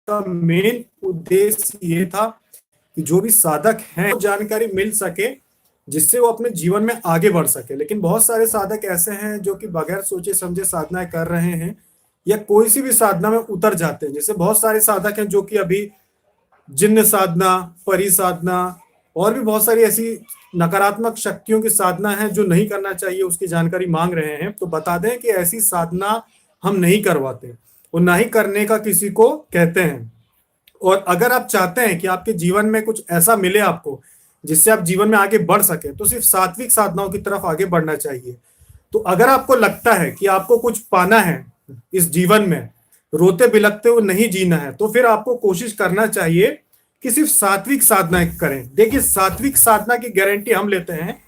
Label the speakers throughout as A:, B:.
A: का मेन उद्देश्य ये था कि जो भी साधक हैं जानकारी मिल सके जिससे वो अपने जीवन में आगे बढ़ सके। लेकिन बहुत सारे साधक ऐसे हैं जो कि बगैर सोचे समझे साधनाएं कर रहे हैं या कोई सी भी साधना में उतर जाते हैं। जैसे बहुत सारे साधक हैं जो कि अभी जिन्न साधना, परी साधना और भी बहुत सारी ऐसी नकारात्मक शक्तियों की साधना है जो नहीं करना चाहिए, उसकी जानकारी मांग रहे हैं। तो बता दें कि ऐसी साधना हम नहीं करवाते और ना ही करने का किसी को कहते हैं। और अगर आप चाहते हैं कि आपके जीवन में कुछ ऐसा मिले आपको जिससे आप जीवन में आगे बढ़ सके, तो सिर्फ सात्विक साधनाओं की तरफ आगे बढ़ना चाहिए। तो अगर आपको लगता है कि आपको कुछ पाना है इस जीवन में, रोते बिलखते हुए नहीं जीना है, तो फिर आपको कोशिश करना चाहिए कि सिर्फ सात्विक साधना करें। देखिए, सात्विक साधना की गारंटी हम लेते हैं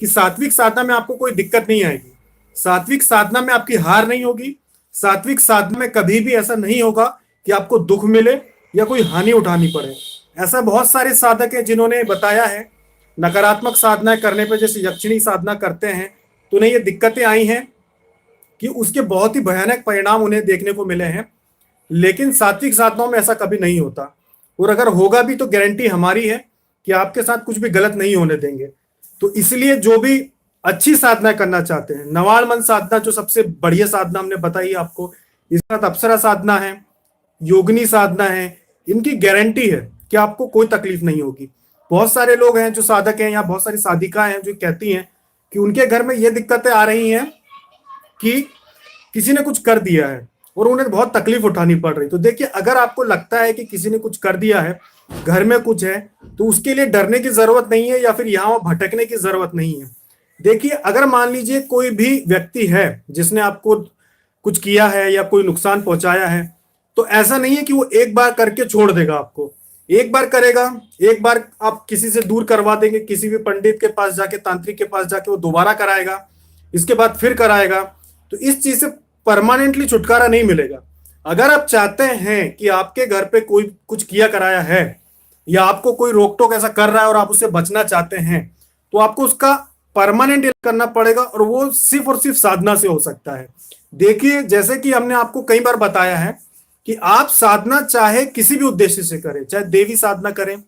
A: कि सात्विक साधना में आपको कोई दिक्कत नहीं आएगी, सात्विक साधना में आपकी हार नहीं होगी, सात्विक साधना में कभी भी ऐसा नहीं होगा कि आपको दुख मिले या कोई हानि उठानी पड़े। ऐसा बहुत सारे साधक हैं जिन्होंने बताया है नकारात्मक साधना करने पर, जैसे यक्षिणी साधना करते हैं तो उन्हें ये दिक्कतें आई हैं कि उसके बहुत ही भयानक परिणाम उन्हें देखने को मिले हैं। लेकिन सात्विक साधनाओं में ऐसा कभी नहीं होता, और अगर होगा भी तो गारंटी हमारी है कि आपके साथ कुछ भी गलत नहीं होने देंगे। तो इसलिए जो भी अच्छी साधना करना चाहते हैं, नवाल मन साधना जो सबसे बढ़िया साधना हमने बताई आपको, इसके साथ अप्सरा साधना है, योगिनी साधना है, इनकी गारंटी है कि आपको कोई तकलीफ नहीं होगी। बहुत सारे लोग हैं जो साधक हैं या बहुत सारी साधिकाएं हैं जो कहती हैं कि उनके घर में ये दिक्कतें आ रही हैं कि किसी ने कुछ कर दिया है और उन्हें बहुत तकलीफ उठानी पड़ रही। तो देखिए, अगर आपको लगता है कि किसी ने कुछ कर दिया है, घर में कुछ है, तो उसके लिए डरने की जरूरत नहीं है या फिर यहाँ भटकने की जरूरत नहीं है। देखिए, अगर मान लीजिए कोई भी व्यक्ति है जिसने आपको कुछ किया है या कोई नुकसान पहुंचाया है, तो ऐसा नहीं है कि वो एक बार करके छोड़ देगा आपको। एक बार करेगा, एक बार आप किसी से दूर करवा देंगे, किसी भी पंडित के पास जाके, तांत्रिक के पास जाके वो दोबारा कराएगा, इसके बाद फिर कराएगा, तो इस चीज से परमानेंटली छुटकारा नहीं मिलेगा। अगर आप चाहते हैं कि आपके घर पे कोई कुछ किया कराया है या आपको कोई रोक टोक ऐसा कर रहा है और आप उससे बचना चाहते हैं, तो आपको उसका परमानेंट करना पड़ेगा, और वो सिर्फ और सिर्फ साधना से हो सकता है। देखिए, जैसे कि हमने आपको कई बार बताया है कि आप साधना चाहे किसी भी उद्देश्य से करें, चाहे देवी साधना करें,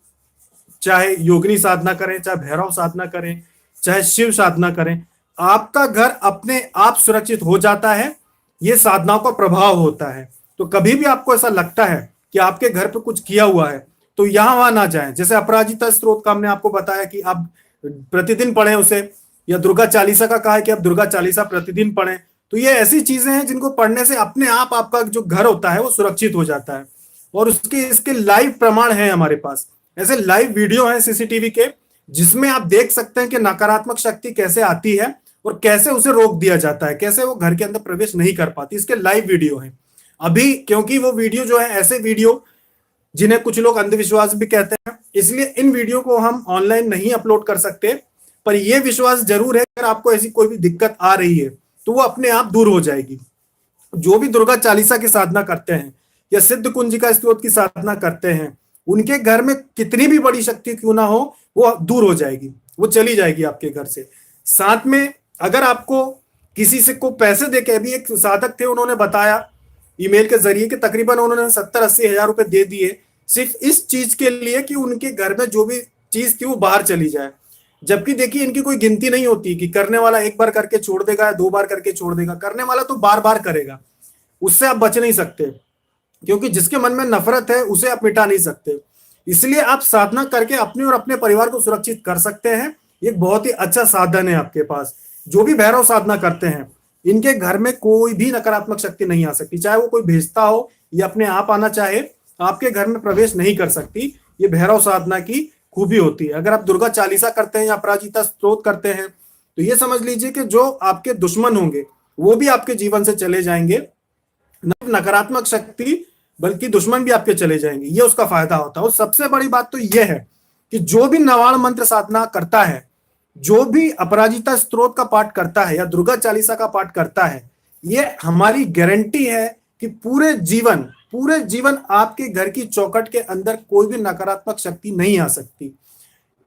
A: चाहे योगिनी साधना करें, चाहे भैरव साधना करें, चाहे शिव साधना करें, आपका घर अपने आप सुरक्षित हो जाता है। ये साधनाओं का प्रभाव होता है। तो कभी भी आपको ऐसा लगता है कि आपके घर पे कुछ किया हुआ है, तो यहां वहां ना जाएं। जैसे अपराजिता स्त्रोत का हमने आपको बताया कि आप प्रतिदिन पढ़ें उसे, या दुर्गा चालीसा का कहा है कि आप दुर्गा चालीसा प्रतिदिन पढ़ें। तो ये ऐसी चीजें हैं जिनको पढ़ने से अपने आप आपका जो घर होता है वो सुरक्षित हो जाता है। और उसके इसके लाइव प्रमाण है हमारे पास, ऐसे लाइव वीडियो है सीसीटीवी के, जिसमें आप देख सकते हैं कि नकारात्मक शक्ति कैसे आती है और कैसे उसे रोक दिया जाता है, कैसे वो घर के अंदर प्रवेश नहीं कर पाती। इसके लाइव वीडियो है अभी, क्योंकि वो वीडियो जो है ऐसे वीडियो जिन्हें कुछ लोग अंधविश्वास भी कहते हैं, इसलिए इन वीडियो को हम ऑनलाइन नहीं अपलोड कर सकते। पर यह विश्वास जरूर है, अगर आपको ऐसी कोई भी दिक्कत आ रही है तो वो अपने आप दूर हो जाएगी। जो भी दुर्गा चालीसा की साधना करते हैं या सिद्ध कुंजिका स्तोत्र की साधना करते हैं, उनके घर में कितनी भी बड़ी शक्ति क्यों ना हो, वो दूर हो जाएगी, वो चली जाएगी आपके घर से। साथ में अगर आपको किसी से को पैसे देके, अभी एक साधक थे, उन्होंने बताया ईमेल के जरिए कि तकरीबन उन्होंने 70-80 हजार रुपए दे दिए सिर्फ इस चीज के लिए कि उनके घर में जो भी चीज थी वो बाहर चली जाए। जबकि देखिए, इनकी कोई गिनती नहीं होती कि करने वाला एक बार करके छोड़ देगा या 2 बार करके छोड़ देगा, करने वाला तो बार बार करेगा। उससे आप बच नहीं सकते, क्योंकि जिसके मन में नफरत है उसे आप मिटा नहीं सकते। इसलिए आप साधना करके अपने और अपने परिवार को सुरक्षित कर सकते हैं। एक बहुत ही अच्छा साधन है आपके पास। जो भी भैरव साधना करते हैं, इनके घर में कोई भी नकारात्मक शक्ति नहीं आ सकती, चाहे वो कोई भेजता हो या अपने आप आना चाहे, आपके घर में प्रवेश नहीं कर सकती। ये भैरव साधना की खूबी होती है। अगर आप दुर्गा चालीसा करते हैं या अपराजिता स्तोत्र करते हैं, तो ये समझ लीजिए कि जो आपके दुश्मन होंगे वो भी आपके जीवन से चले जाएंगे, नकारात्मक शक्ति बल्कि दुश्मन भी आपके चले जाएंगे। ये उसका फायदा होता है। और सबसे बड़ी बात तो यह है कि जो भी नवाण मंत्र साधना करता है, जो भी अपराजिता स्तोत्र का पाठ करता है या दुर्गा चालीसा का पाठ करता है, ये हमारी गारंटी है कि पूरे जीवन आपके घर की चौखट के अंदर कोई भी नकारात्मक शक्ति नहीं आ सकती।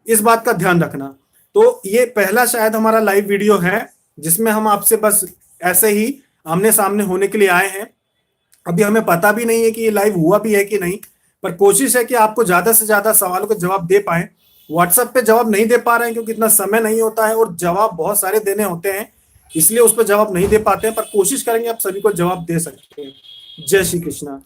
A: इस बात का ध्यान रखना। तो ये पहला शायद हमारा लाइव वीडियो है जिसमें हम आपसे बस ऐसे ही आमने सामने होने के लिए आए हैं। अभी हमें पता भी नहीं है कि ये लाइव हुआ भी है कि नहीं, पर कोशिश है कि आपको ज्यादा से ज्यादा सवालों के जवाब दे पाए। व्हाट्सएप पे जवाब नहीं दे पा रहे हैं क्योंकि इतना समय नहीं होता है और जवाब बहुत सारे देने होते हैं, इसलिए उस पर जवाब नहीं दे पाते हैं, पर कोशिश करेंगे आप सभी को जवाब दे सकते हैं। जय श्री कृष्णा।